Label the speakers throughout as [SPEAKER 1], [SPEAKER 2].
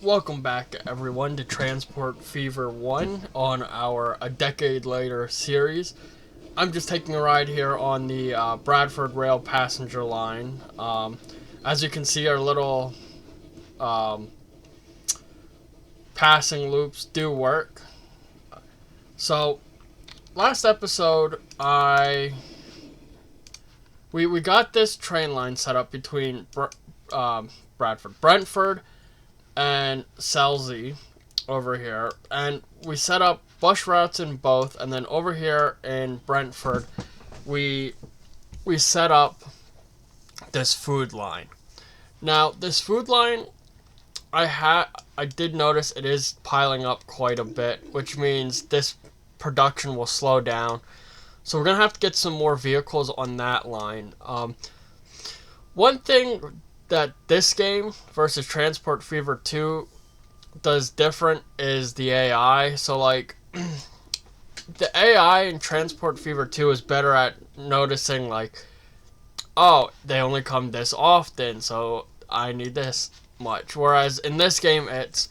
[SPEAKER 1] Welcome back, everyone, to Transport Fever 1 on our A Decade Later series. I'm just taking a ride here on the Bradford Rail passenger line. As you can see, our little um, passing loops do work. So, last episode, we got this train line set up between Brentford, and Selsey over here, and we set up bus routes in both, and then over here in Brentford we set up this food line. Now this food line, I did notice it is piling up quite a bit, which means this production will slow down, so we're gonna have to get some more vehicles on that line. One thing that this game versus Transport Fever 2 does different is the AI. So, like, the AI in Transport Fever 2 is better at noticing, like, oh, they only come this often, so I need this much. Whereas in this game, it's,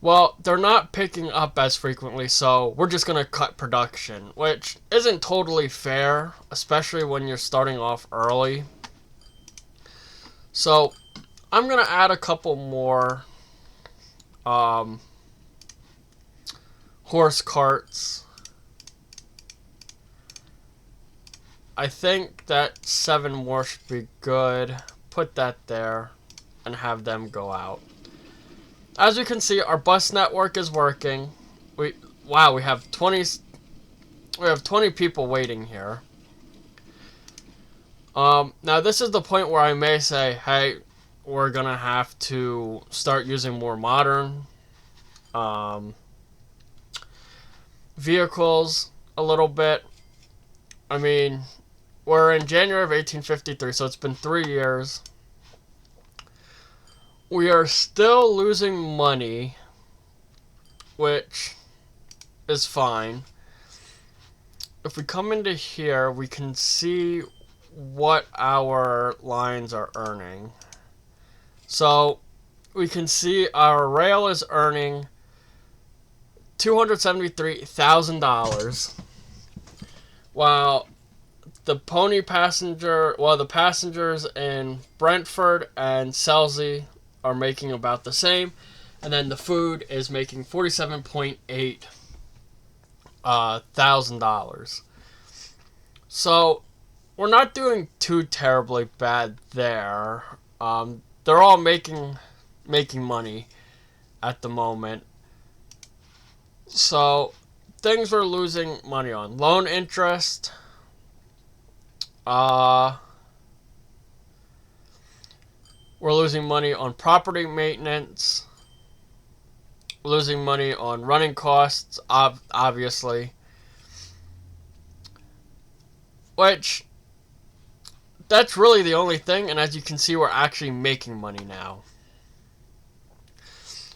[SPEAKER 1] well, they're not picking up as frequently, so we're just going to cut production, which isn't totally fair, especially when you're starting off early. So, I'm going to add a couple more horse carts. I think that 7 more should be good. Put that there and have them go out. As you can see, our bus network is working. We have 20 people waiting here. Now this is the point where I may say, hey, we're gonna have to start using more modern vehicles a little bit. I mean, we're in January of 1853, so it's been 3 years. We are still losing money, which is fine. If we come into here, we can see what our lines are earning. So we can see our rail is earning $273,000, while the the passengers in Brentford and Selsey are making about the same, and then the food is making $47.8 thousand dollars. So we're not doing too terribly bad there. They're all making money at the moment. So things we're losing money on: loan interest, we're losing money on property maintenance, losing money on running costs, obviously, which that's really the only thing. And as you can see, we're actually making money now.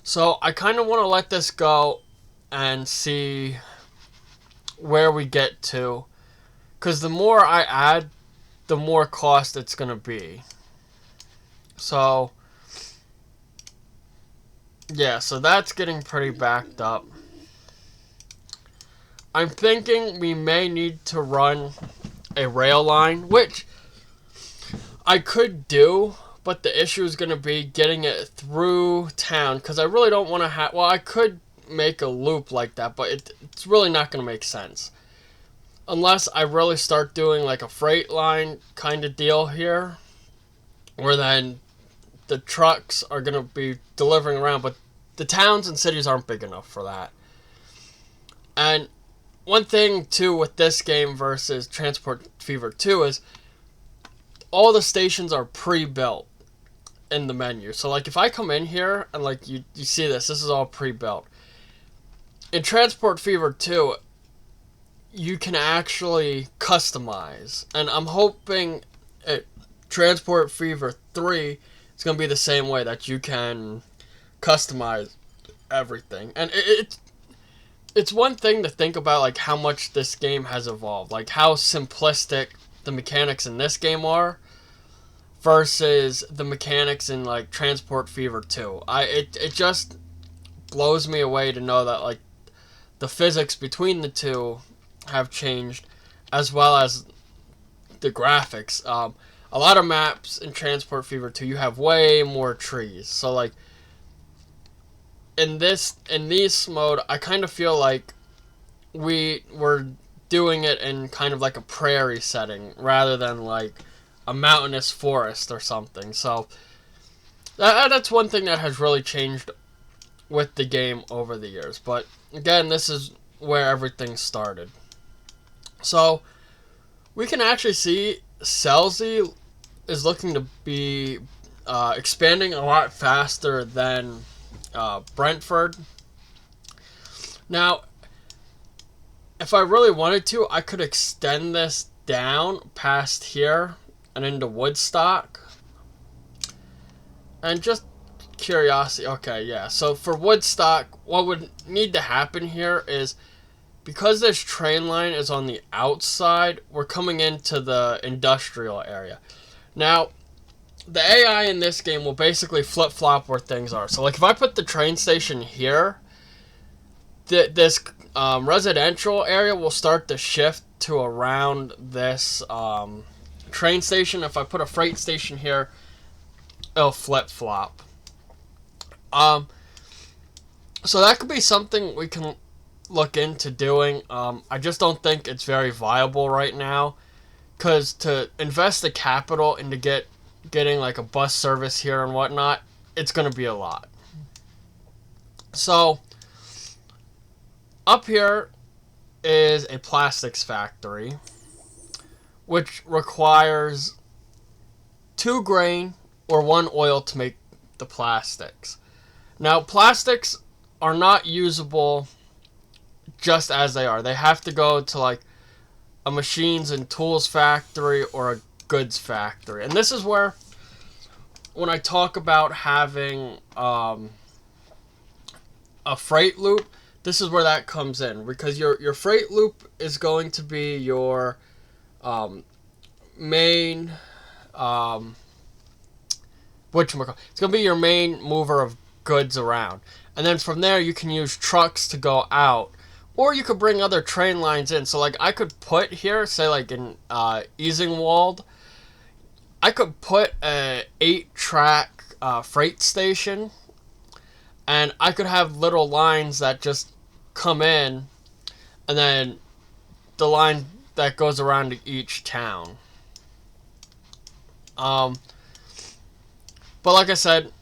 [SPEAKER 1] So I kind of want to let this go and see where we get to, because the more I add, the more cost it's going to be. So yeah, so that's getting pretty backed up. I'm thinking we may need to run a rail line, which I could do, but the issue is going to be getting it through town, because I really don't want to have... Well, I could make a loop like that, but it's really not going to make sense. Unless I really start doing like a freight line kind of deal here, where then the trucks are going to be delivering around, but the towns and cities aren't big enough for that. And one thing, too, with this game versus Transport Fever 2 is all the stations are pre-built in the menu. So, like, if I come in here and, like, you see this is all pre-built. In Transport Fever 2, you can actually customize. And I'm hoping at Transport Fever 3, it's going to be the same way, that you can customize everything. And it's one thing to think about, like, how much this game has evolved. Like, how simplistic the mechanics in this game are versus the mechanics in like Transport Fever 2. It just blows me away to know that like the physics between the two have changed, as well as the graphics. A lot of maps in Transport Fever 2, you have way more trees. So like in these mode, I kind of feel like we were doing it in kind of like a prairie setting rather than like a mountainous forest or something. So that's one thing that has really changed with the game over the years. But again, this is where everything started. So we can actually see Selzy is looking to be expanding a lot faster than Brentford. Now, if I really wanted to, I could extend this down past here and into Woodstock. And just curiosity, okay, yeah. So for Woodstock, what would need to happen here is, because this train line is on the outside, we're coming into the industrial area. Now, the AI in this game will basically flip-flop where things are. So like if I put the train station here, this residential area will start to shift to around this train station. If I put a freight station here, it'll flip-flop. So that could be something we can look into doing. I just don't think it's very viable right now, because to invest the capital into getting like a bus service here and whatnot, it's going to be a lot. So up here is a plastics factory, which requires 2 grain or 1 oil to make the plastics. Now, plastics are not usable just as they are. They have to go to like a machines and tools factory or a goods factory. And this is where, when I talk about having a freight loop, this is where that comes in, because your freight loop is going to be your main whatchamacallit, it's going to be your main mover of goods around. And then from there you can use trucks to go out, or you could bring other train lines in. So like I could put here, say like in Easingwald, I could put a 8-track freight station, and I could have little lines that just come in, and then the line that goes around to each town. But like I said,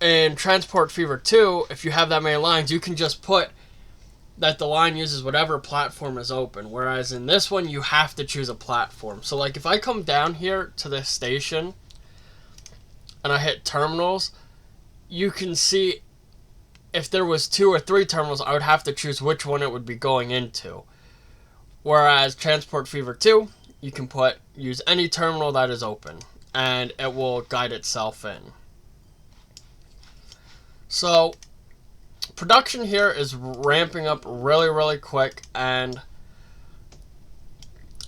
[SPEAKER 1] in Transport Fever 2, if you have that many lines, you can just put that the line uses whatever platform is open. Whereas in this one, you have to choose a platform. So like if I come down here to this station and I hit terminals, you can see if there was 2 or 3 terminals, I would have to choose which one it would be going into. Whereas Transport Fever 2, you can use any terminal that is open, and it will guide itself in. So production here is ramping up really, really quick, and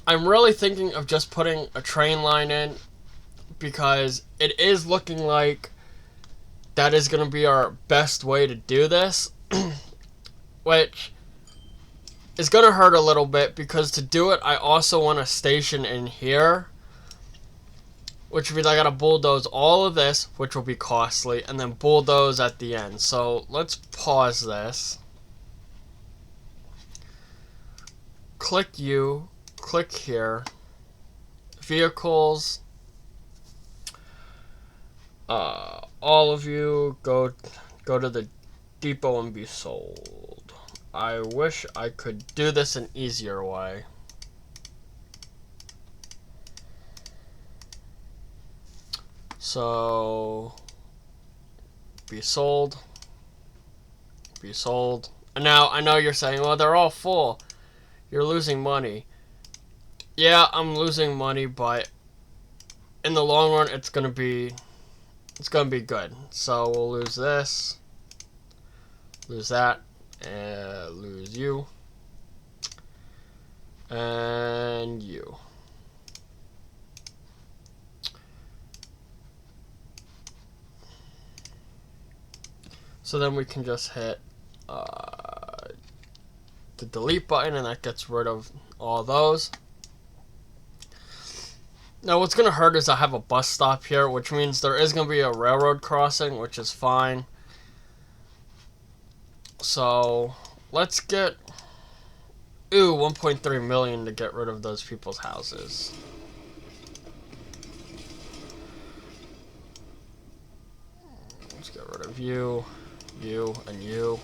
[SPEAKER 1] I'm really thinking of just putting a train line in, because it is looking like that is going to be our best way to do this, which is going to hurt a little bit, because to do it, I also want a station in here, which means I got to bulldoze all of this, which will be costly, and then bulldoze at the end. So let's pause this. Click U, click here, vehicles, all of you go to the depot and be sold. I wish I could do this an easier way. So be sold, be sold. And now I know you're saying, well, they're all full, you're losing money. Yeah, I'm losing money, but in the long run, it's gonna be good. So we'll lose this, lose that, and lose you, and you. So then we can just hit the delete button, and that gets rid of all those. Now what's going to hurt is I have a bus stop here, which means there is going to be a railroad crossing, which is fine. So let's get 1.3 million to get rid of those people's houses. Let's get rid of you, and you.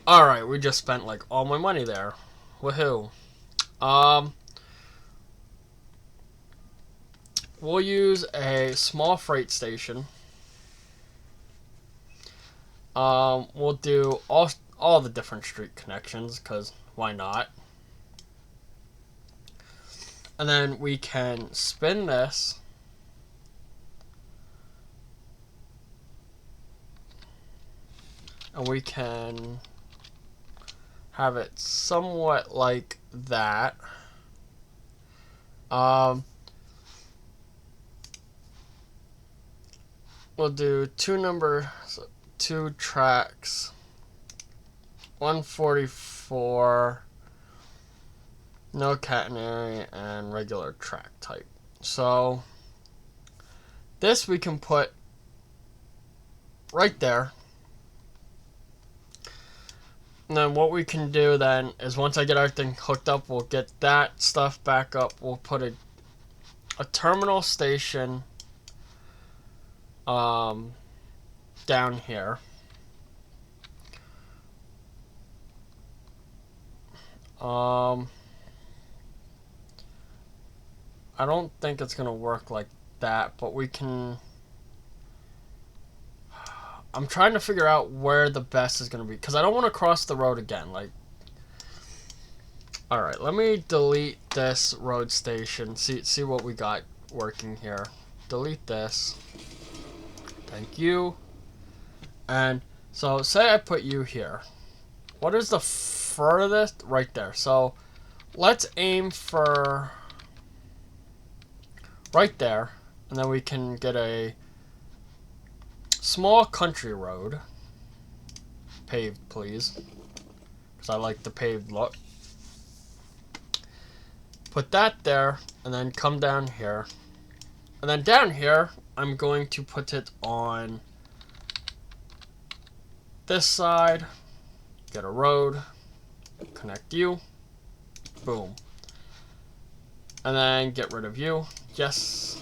[SPEAKER 1] Alright, we just spent like all my money there. Woohoo. We'll use a small freight station. We'll do all the different street connections, because why not? And then we can spin this. And we can have it somewhat like that. We'll do two tracks, 144, no catenary, and regular track type. So this we can put right there. And then what we can do then is once I get everything hooked up, we'll get that stuff back up. We'll put a terminal station down here. I don't think it's gonna work like that, but we can. I'm trying to figure out where the best is gonna be, because I don't want to cross the road again. Like, all right, let me delete this road station. See what we got working here. Delete this. Thank you. And so say I put you here. What is the furthest? Right there. So let's aim for right there, and then we can get a small country road. Paved, please, because I like the paved look. Put that there, and then come down here. And then down here, I'm going to put it on this side. Get a road. Connect you. Boom. And then get rid of you. Yes.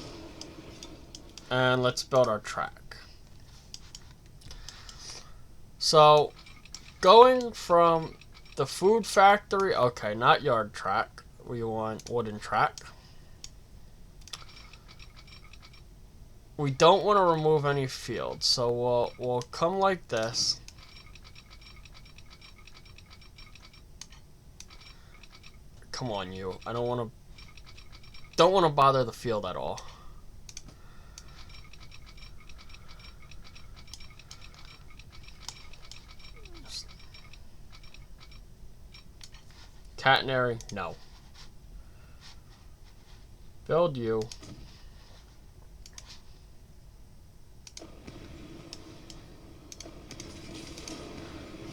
[SPEAKER 1] And let's build our track. So, going from the food factory, okay, not yard track. We want wooden track. We don't want to remove any fields, so we'll come like this. Come on, you. I don't want to bother the field at all. Catenary, no. Build you.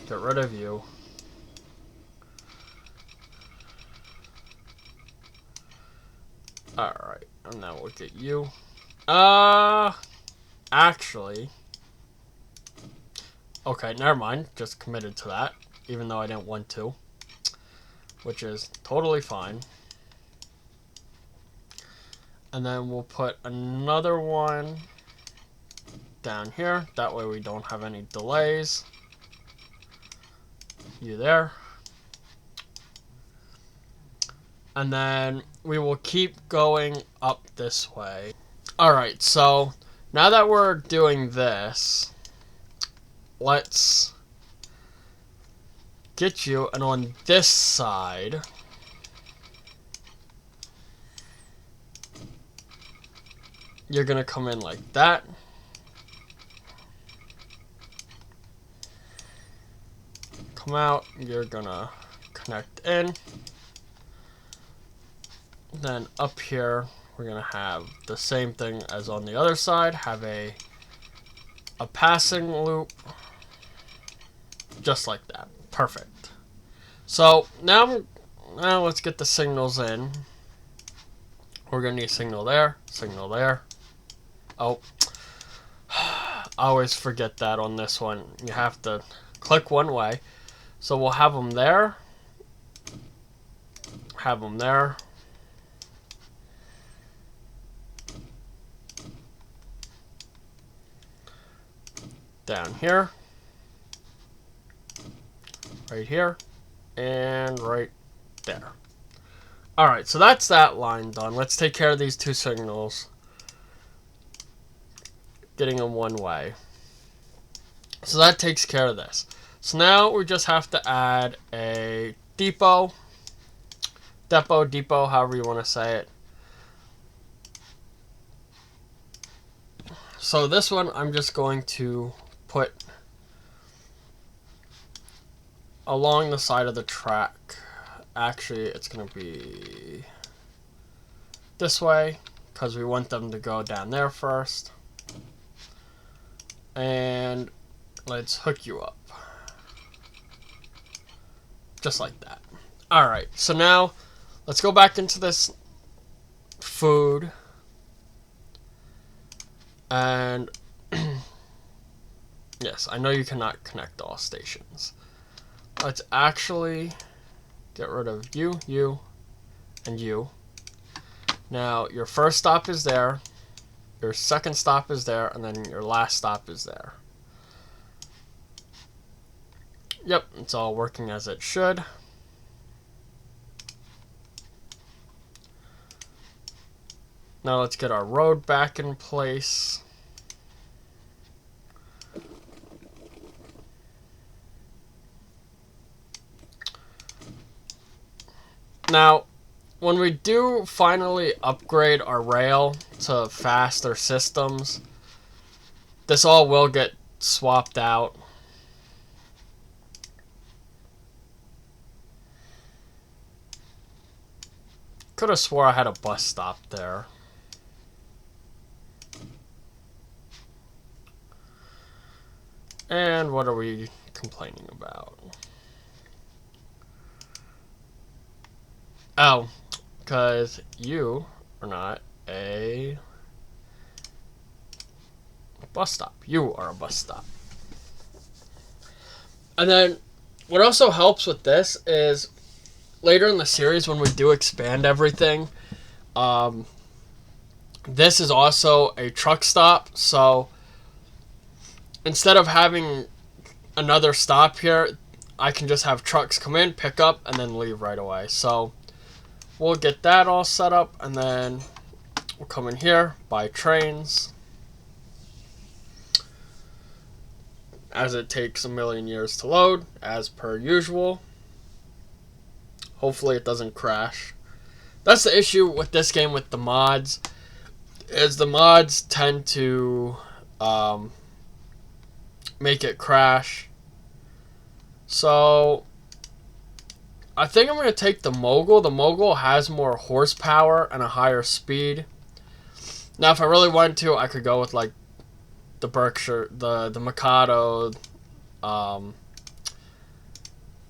[SPEAKER 1] Get rid of you. Alright, and now we'll get you. Actually. Okay, never mind. Just committed to that, even though I didn't want to. Which is totally fine. And then we'll put another one down here. That way we don't have any delays. You there. And then we will keep going up this way. Alright, so now that we're doing this, let's get you, and on this side, you're gonna come in like that. Come out, you're gonna connect in. Then up here, we're going to have the same thing as on the other side. Have a passing loop. Just like that. Perfect. So now let's get the signals in. We're going to need a signal there. Signal there. Oh. I always forget that on this one. You have to click one way. So we'll have them there. Have them there. Down here. Right here. And right there. Alright, so that's that line done. Let's take care of these two signals. Getting them one way. So that takes care of this. So now we just have to add a depot, however you want to say it. So this one I'm just going to put along the side of the track. Actually, it's going to be this way because we want them to go down there first. And let's hook you up. Just like that. Alright, so now let's go back into this food. And yes, I know you cannot connect all stations. Let's actually get rid of you, and you. Now, your first stop is there. Your second stop is there, and then your last stop is there. Yep, it's all working as it should. Now let's get our road back in place. Now, when we do finally upgrade our rail to faster systems, this all will get swapped out. Could have swore I had a bus stop there. And what are we complaining about? Oh, because you are not a bus stop. You are a bus stop. And then what also helps with this is later in the series when we do expand everything, this is also a truck stop. So instead of having another stop here, I can just have trucks come in, pick up, and then leave right away. So we'll get that all set up, and then we'll come in here, buy trains, as it takes a million years to load, as per usual. Hopefully it doesn't crash. That's the issue with this game with the mods, is the mods tend to make it crash. So I think I'm going to take the Mogul. The Mogul has more horsepower and a higher speed. Now, if I really wanted to, I could go with like the Berkshire, the Mikado, the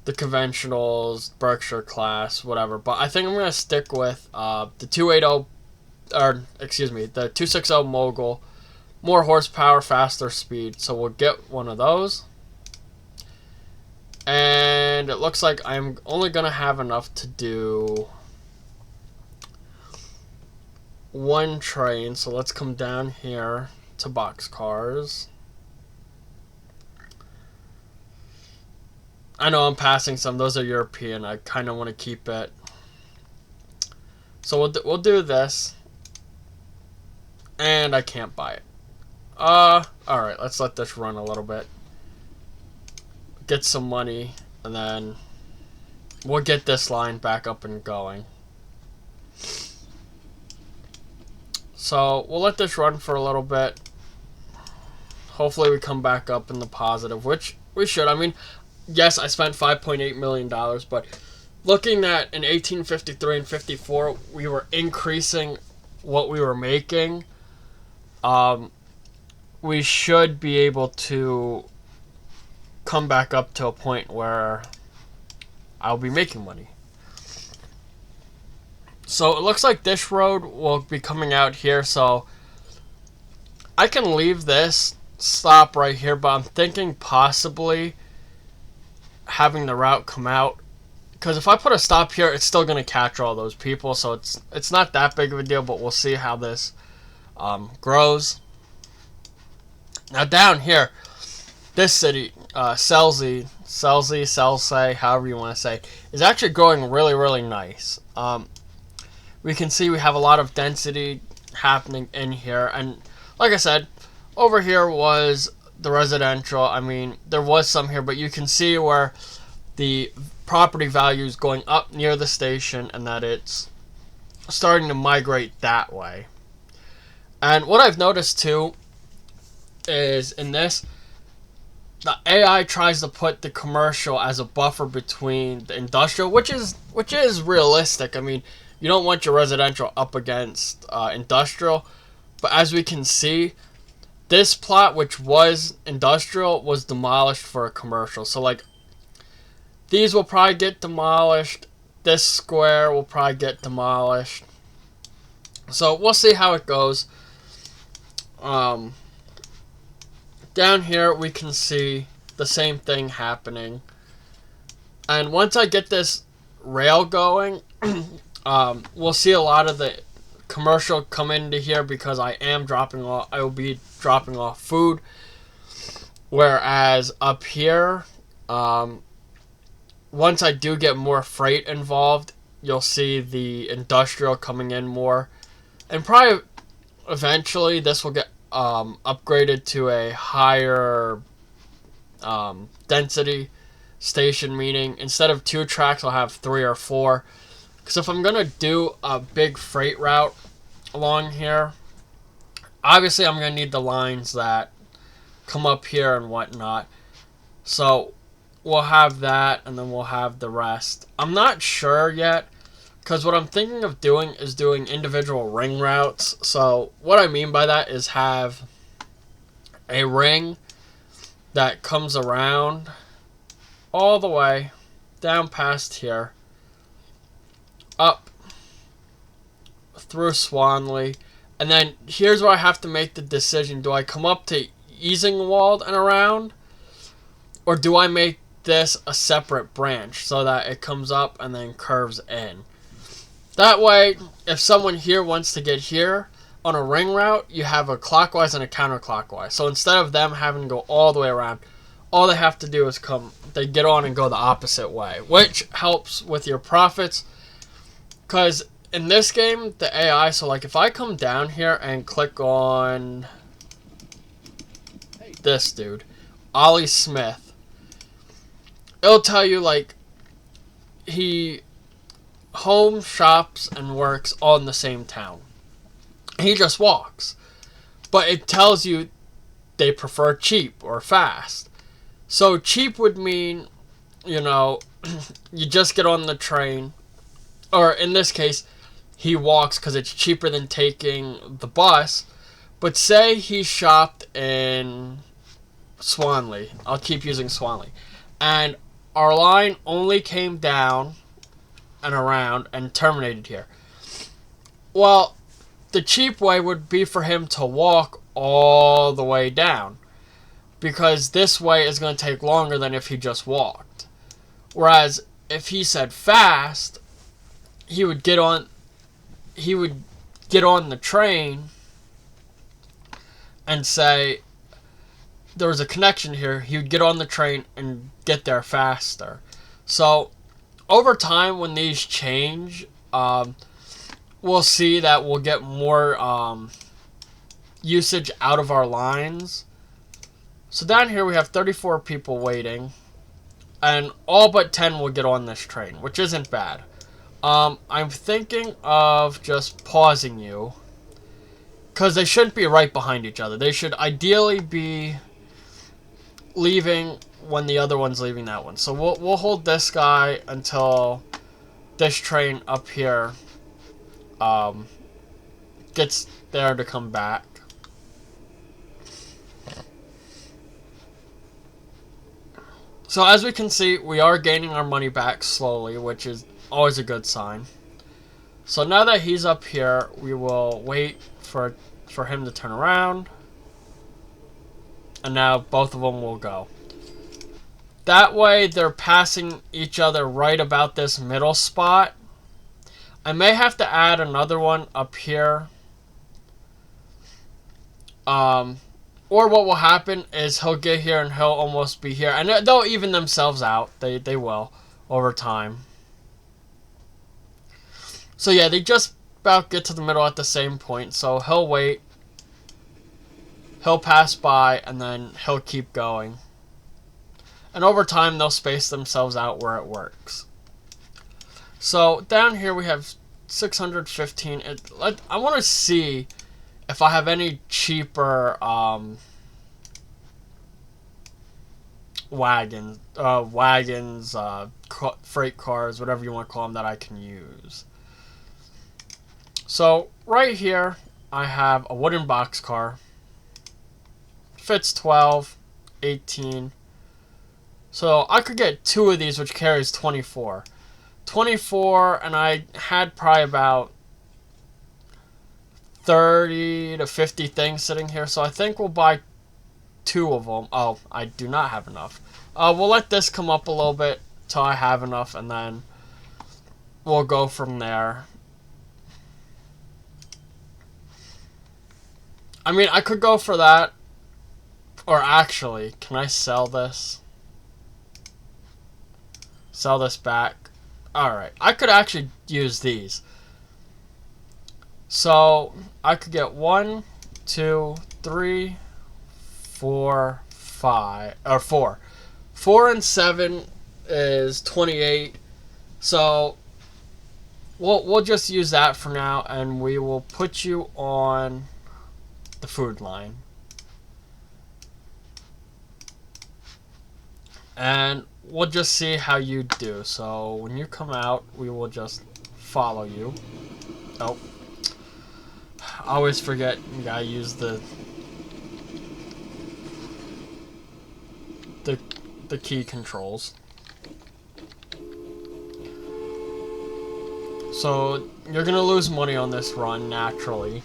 [SPEAKER 1] conventionals, Berkshire class, whatever. But I think I'm going to stick with the 280, or excuse me, the 260 Mogul. More horsepower, faster speed. So we'll get one of those. And it looks like I'm only going to have enough to do one train. So let's come down here to boxcars. I know I'm passing some. Those are European. I kind of want to keep it. So we'll do this. And I can't buy it. Alright, let's let this run a little bit. Get some money, and then we'll get this line back up and going. So we'll let this run for a little bit. Hopefully we come back up in the positive, which we should. I mean, yes, I spent $5.8 million, but looking at in 1853 and 54, we were increasing what we were making, we should be able to come back up to a point where I'll be making money. So it looks like this road will be coming out here, so I can leave this stop right here, but I'm thinking possibly having the route come out, because if I put a stop here, it's still going to catch all those people, so it's not that big of a deal, but we'll see how this grows. Now down here, this city, Selzy, however you want to say, is actually growing really, really nice. We can see we have a lot of density happening in here, and like I said, over here was the residential. I mean, there was some here, but you can see where the property value is going up near the station and that it's starting to migrate that way. And what I've noticed too is in this, the AI tries to put the commercial as a buffer between the industrial, which is realistic. I mean, you don't want your residential up against industrial, but as we can see, this plot, which was industrial, was demolished for a commercial. So like, these will probably get demolished. This square will probably get demolished. So we'll see how it goes. Down here we can see the same thing happening. And once I get this rail going, we'll see a lot of the commercial come into here, because I will be dropping off food. Whereas up here, once I do get more freight involved, you'll see the industrial coming in more. And probably eventually this will get upgraded to a higher density station, meaning instead of 2 tracks, I'll have 3 or 4. Because if I'm going to do a big freight route along here, obviously I'm going to need the lines that come up here and whatnot. So we'll have that, and then we'll have the rest. I'm not sure yet, because what I'm thinking of doing is doing individual ring routes. So what I mean by that is have a ring that comes around all the way down past here, up through Swanley, and then here's where I have to make the decision: do I come up to Easingwold and around, or do I make this a separate branch so that it comes up and then curves in? That way, if someone here wants to get here on a ring route, you have a clockwise and a counterclockwise. So instead of them having to go all the way around, all they have to do is they get on and go the opposite way, which helps with your profits. Because in this game, the AI, so like if I come down here and click on this dude, Ollie Smith, it'll tell you like he home, shops, and works all in the same town. He just walks. But it tells you they prefer cheap or fast. So cheap would mean, you know, you just get on the train. Or in this case, he walks because it's cheaper than taking the bus. But say he shopped in Swanley. I'll keep using Swanley. And our line only came down and around and terminated here. Well, the cheap way would be for him to walk all the way down, because this way is going to take longer than if he just walked. Whereas if he said fast, he would get on the train and say there was a connection here. He would get on the train and get there faster. So over time, when these change, we'll see that we'll get more usage out of our lines. So down here we have 34 people waiting, and all but 10 will get on this train, which isn't bad. I'm thinking of just pausing you, because they shouldn't be right behind each other. They should ideally be leaving when the other one's leaving that one. So we'll hold this guy until this train up here gets there to come back. So as we can see, we are gaining our money back slowly, which is always a good sign. So now that he's up here, we will wait for him to turn around. And now both of them will go. That way they're passing each other right about this middle spot. I may have to add another one up here. Or what will happen is he'll get here and he'll almost be here. And they'll even themselves out. They will over time. So yeah, they just about get to the middle at the same point. So he'll wait. He'll pass by and then he'll keep going. And over time they'll space themselves out where it works. So down here we have 615. I want to see if I have any cheaper wagons, freight cars, whatever you want to call them, that I can use. So right here I have a wooden boxcar. Fits 12, 18. So I could get 2 of these, which carries 24. 24, and I had probably about 30 to 50 things sitting here. So I think we'll buy 2 of them. Oh, I do not have enough. We'll let this come up a little bit till I have enough, and then we'll go from there. I mean, I could go for that. Or actually, can I sell this? Sell this back. Alright, I could actually use these. So, I could get 1, 2, 3, 4, 5, or 4. 4 and 7 is 28. So, we'll just use that for now, and we will put you on the food line. And we'll just see how you do. So when you come out, we will just follow you. Oh. I always forget you gotta use the key controls. So you're gonna lose money on this run naturally.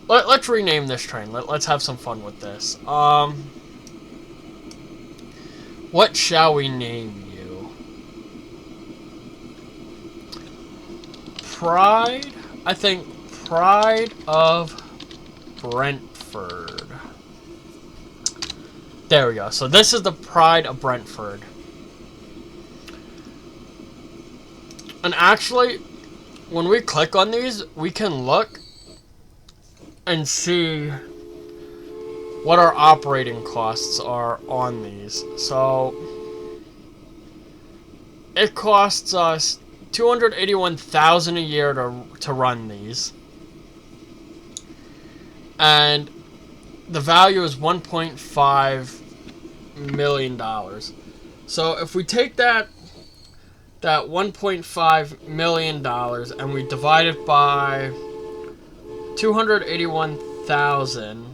[SPEAKER 1] Let's rename this train. Let's have some fun with this. What shall we name you? Pride? I think Pride of Brentford. There we go. So this is the Pride of Brentford. And actually, when we click on these, we can look and see what our operating costs are on these. So it costs us $281,000 a year to run these, and the value is $1.5 million. So if we take that $1.5 million and we divide it by 281,000,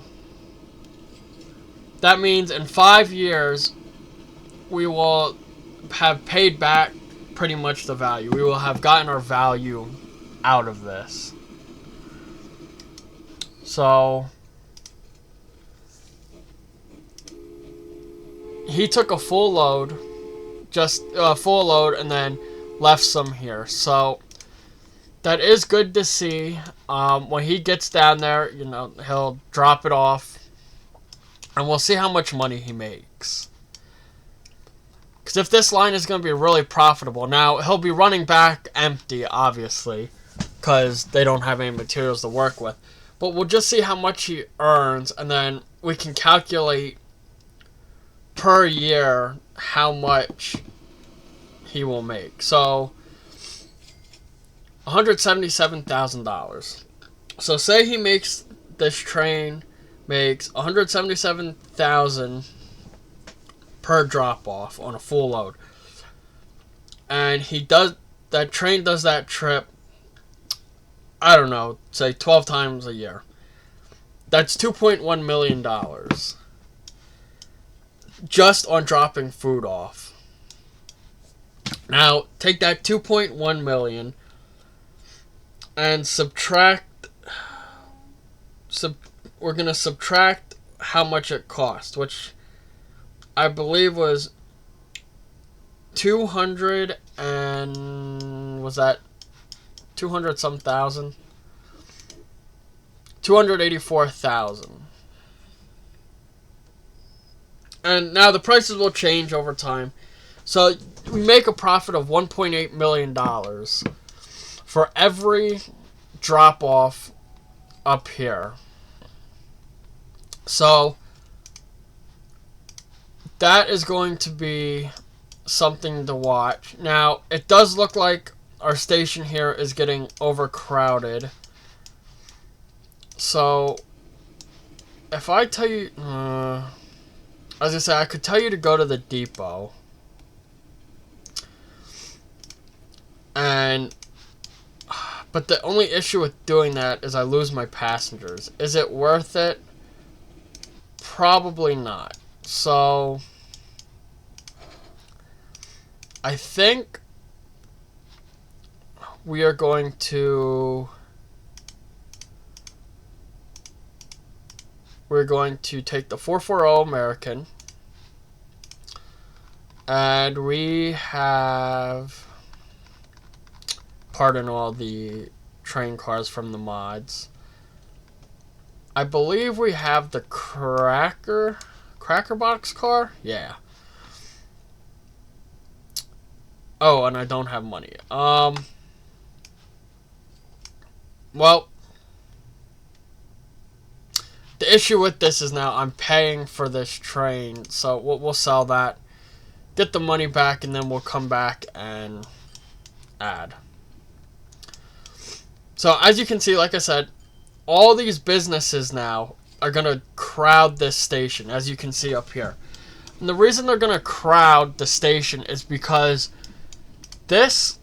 [SPEAKER 1] that means in 5 years, we will have paid back pretty much the value. We will have gotten our value out of this. So, he took a full load, just a full load, and then left some here. So, that is good to see. When he gets down there, you know, he'll drop it off. And we'll see how much money he makes. Because if this line is going to be really profitable, now he'll be running back empty, obviously, because they don't have any materials to work with. But we'll just see how much he earns, and then we can calculate per year how much he will make. So, $177,000. So say he makes this train makes $177,000 per drop off on a full load, and that train does that trip I don't know, say 12 times a year. That's $2.1 million just on dropping food off. Now, take that 2.1 million and we're going to subtract how much it cost, which I believe was 200 and was that 200 some thousand? 284,000. And now the prices will change over time. So we make a profit of $1.8 million for every drop off up here. So that is going to be something to watch. Now, it does look like our station here is getting overcrowded. So if I tell you, as I said, I could tell you to go to the depot. But the only issue with doing that is I lose my passengers. Is it worth it? Probably not. So I think we are going to take the 440 American, and we have, pardon all the train cars from the mods, I believe we have the Cracker Box car? Yeah. Oh, and I don't have money. Well, the issue with this is now I'm paying for this train, so we'll sell that, get the money back, and then we'll come back and add. So as you can see, like I said, all these businesses now are going to crowd this station, as you can see up here. And the reason they're going to crowd the station is because this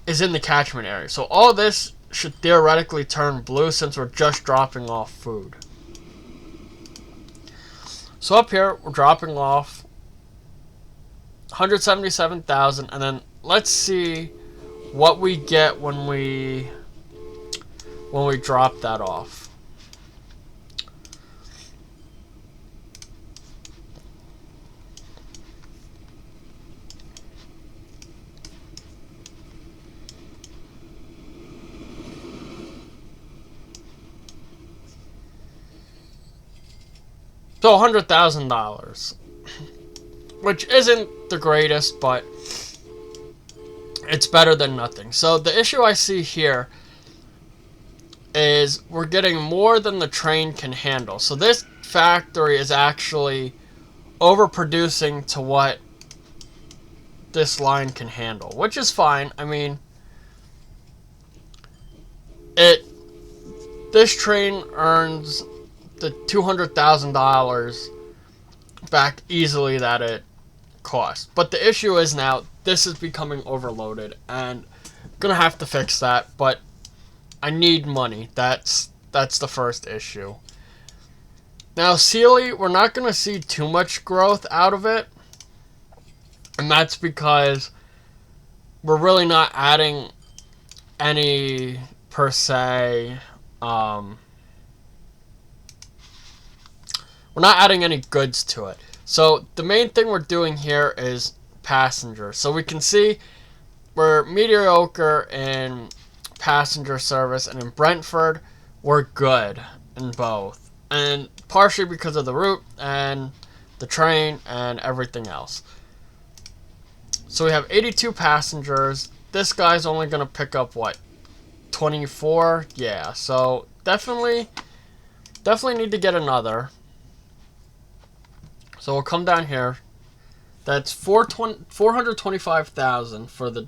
[SPEAKER 1] is in the catchment area. So all this should theoretically turn blue since we're just dropping off food. So up here, we're dropping off 177,000, and then let's see what we get when we drop that off. So $100,000, which isn't the greatest, but it's better than nothing. So the issue I see here is we're getting more than the train can handle. So this factory is actually overproducing to what this line can handle, which is fine. I mean, this train earns the $200,000 back easily that it cost. But the issue is now this is becoming overloaded, and I'm gonna have to fix that. But I need money. That's the first issue. Now Sealy, we're not gonna see too much growth out of it, and that's because we're really not adding any per se. We're not adding any goods to it. So the main thing we're doing here is passengers. So we can see we're mediocre in passenger service, and in Brentford we're good in both. And partially because of the route and the train and everything else. So we have 82 passengers. This guy's only going to pick up, what, 24? Yeah, so definitely need to get another. So we'll come down here. That's $425,000 for the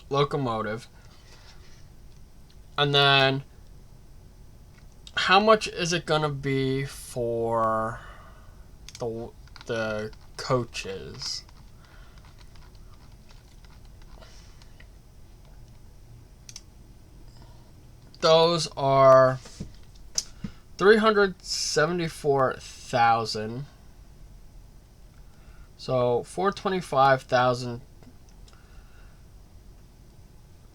[SPEAKER 1] locomotive. And then how much is it going to be for the coaches? Those are 374,000. So 425,000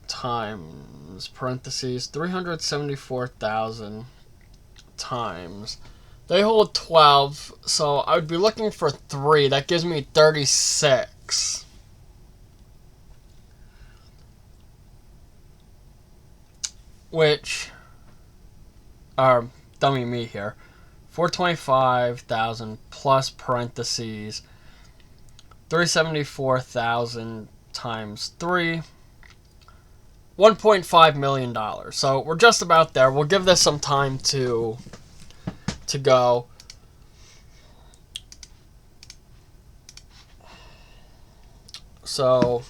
[SPEAKER 1] times parentheses 374,000 times. They hold 12, so I would be looking for 3. That gives me 36. Which are dummy me here. 425,000 plus parentheses 374,000 times 3. $1.5 million. So we're just about there. We'll give this some time to go. So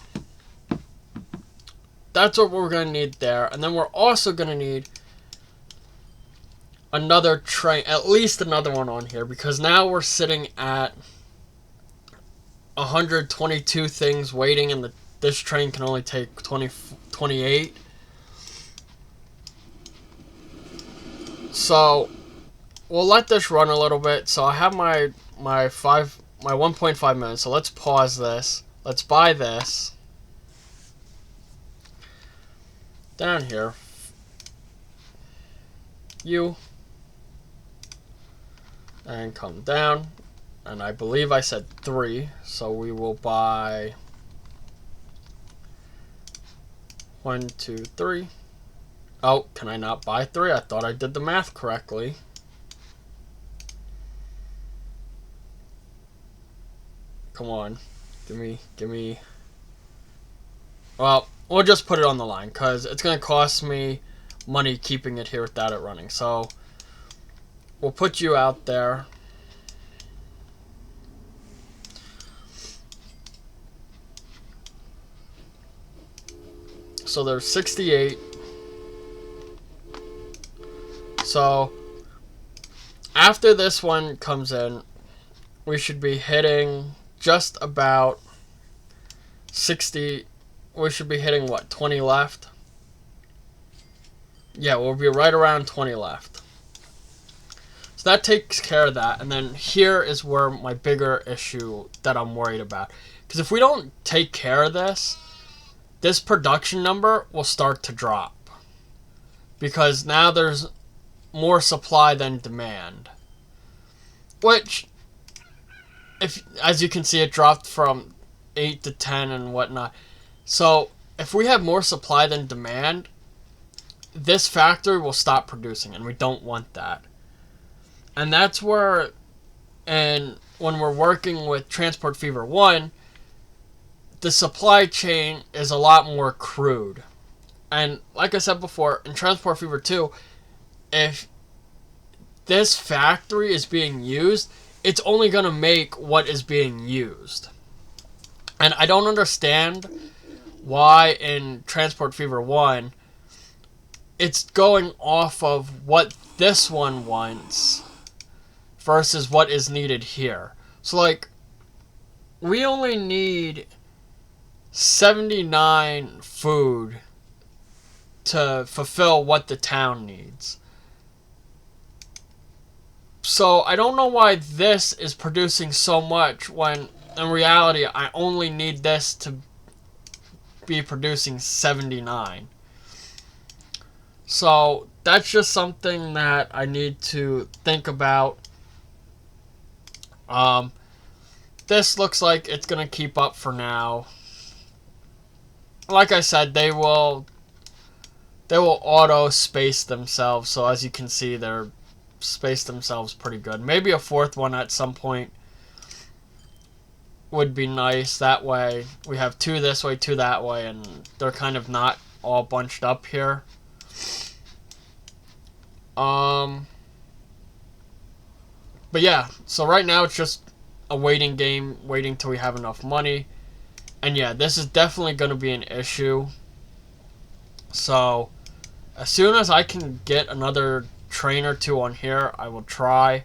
[SPEAKER 1] that's what we're going to need there. And then we're also going to need another train, at least another one on here, because now we're sitting at 122 things waiting, and this train can only take 28. So we'll let this run a little bit. So I have my 1.5 minutes. So let's pause this. Let's buy this. Down here. And come down. And I believe I said 3. So we will buy 1, 2, 3. Oh, can I not buy 3? I thought I did the math correctly. Come on. Give me. Well, we'll just put it on the line, because it's going to cost me money keeping it here without it running. So, we'll put you out there. So, there's 68. So, after this one comes in, we should be hitting just about 60. We should be hitting, what, 20 left? Yeah, we'll be right around 20 left. So that takes care of that. And then here is where my bigger issue that I'm worried about. Because if we don't take care of this, this production number will start to drop. Because now there's more supply than demand. Which, if as you can see, it dropped from 8 to 10 and whatnot. So, if we have more supply than demand, this factory will stop producing, and we don't want that. And that's where, and when we're working with Transport Fever 1, the supply chain is a lot more crude. And like I said before, in Transport Fever 2, if this factory is being used, it's only going to make what is being used. And I don't understand why in Transport Fever 1, it's going off of what this one wants versus what is needed here. So, like, we only need 79 food to fulfill what the town needs. So, I don't know why this is producing so much when, in reality, I only need this to be producing 79. So, that's just something that I need to think about. This looks like it's going to keep up for now. Like I said, they will auto space themselves. So, as you can see, they're spaced themselves pretty good. Maybe a fourth one at some point would be nice. That way we have 2 this way, 2 that way, and they're kind of not all bunched up here. But yeah, so right now it's just a waiting game, waiting till we have enough money. And yeah, this is definitely going to be an issue. So as soon as I can get another train or 2 on here, I will try.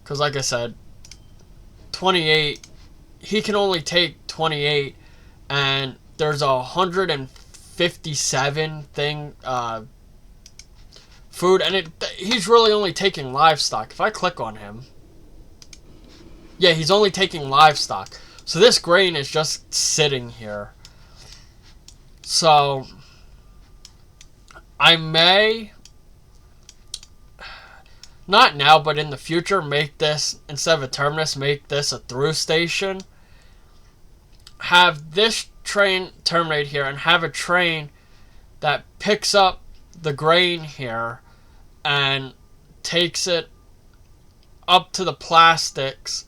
[SPEAKER 1] Because like I said, 28, he can only take 28, and there's 150 57 thing food, and he's really only taking livestock. If I click on him, yeah, he's only taking livestock. So this grain is just sitting here. So I may, not now, but in the future, make this, instead of a terminus, make this a through station. Have this train terminate here and have a train that picks up the grain here and takes it up to the plastics.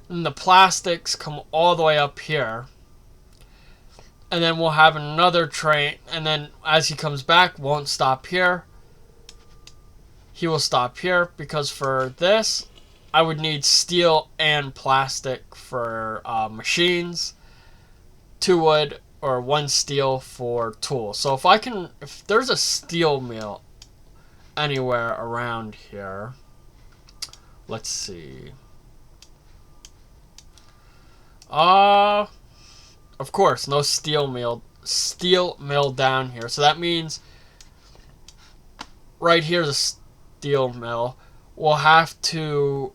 [SPEAKER 1] And the plastics come all the way up here. And then we'll have another train. And then as he comes back, won't stop here. He will stop here because for this, I would need steel and plastic for machines. 2 wood or 1 steel for tools. So if there's a steel mill anywhere around here, let's see. Of course, no steel mill down here. So that means right here's a steel mill. We'll have to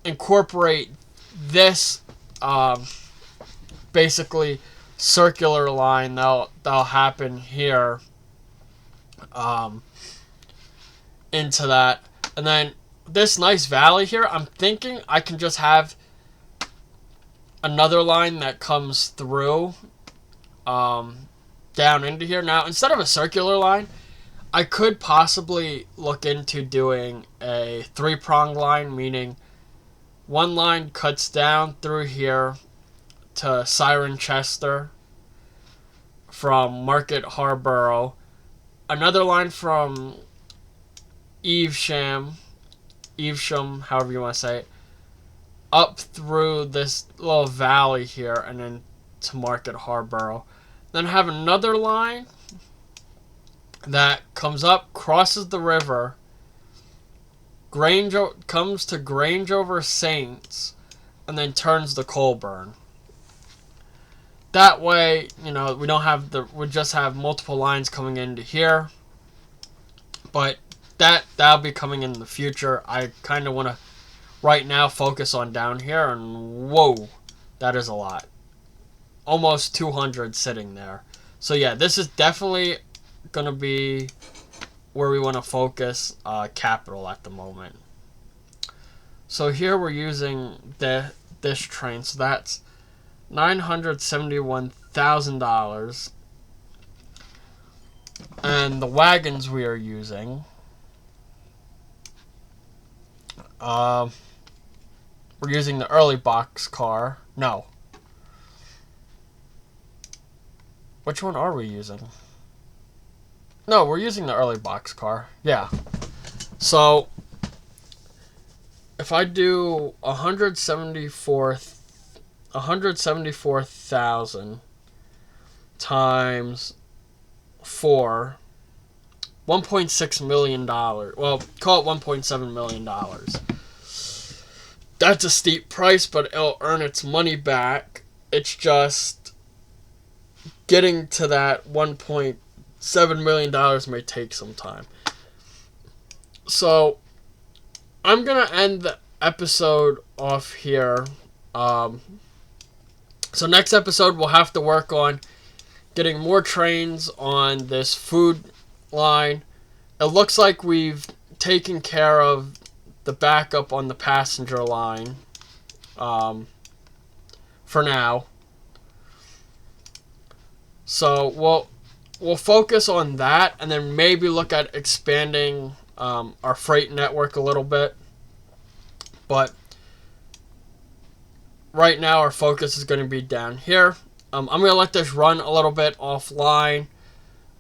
[SPEAKER 1] incorporate this basically circular line that'll happen here into that. And then this nice valley here, I'm thinking I can just have another line that comes through down into here. Now, instead of a circular line, I could possibly look into doing a 3-pronged line, meaning one line cuts down through here to Cirencester from Market Harborough, another line from Evesham, however you want to say it, up through this little valley here and then to Market Harborough. Then have another line that comes up, crosses the river, comes to Grangeover Saints, and then turns to Colburn. That way, we don't have we just have multiple lines coming into here. But that'll be coming in the future. I kind of want to right now focus on down here, and whoa, that is a lot. Almost 200 sitting there. So yeah, this is definitely going to be where we want to focus capital at the moment. So here we're using this train, so that's $971,000. And the wagons we are using, we're using the early box car. No. Which one are we using? No, we're using the early box car. Yeah. So if I do 174,000 times 4, $1.6 million. Well, call it $1.7 million. That's a steep price, but it'll earn its money back. It's just getting to that $1.7 million may take some time. So I'm going to end the episode off here. So next episode we'll have to work on getting more trains on this food line. It looks like we've taken care of the backup on the passenger line for now. So we'll focus on that and then maybe look at expanding our freight network a little bit. But right now our focus is going to be down here. I'm going to let this run a little bit offline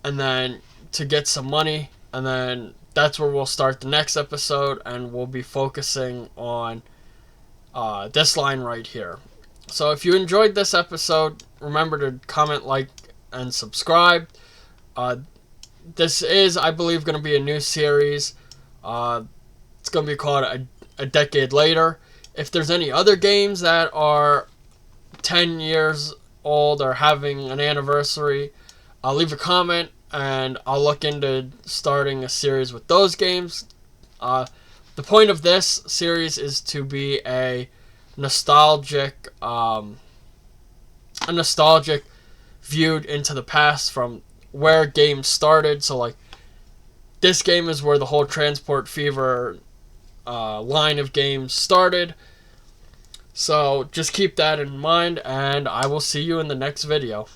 [SPEAKER 1] and then to get some money, and then that's where we'll start the next episode, and we'll be focusing on this line right here. So if you enjoyed this episode, remember to comment, like, and subscribe. This is, I believe, going to be a new series. It's going to be called a Decade Later. If there's any other games that are 10 years old or having an anniversary, leave a comment, and I'll look into starting a series with those games. The point of this series is to be a nostalgic viewed into the past from where games started. So like this game is where the whole Transport Fever line of games started. So just keep that in mind, and I will see you in the next video.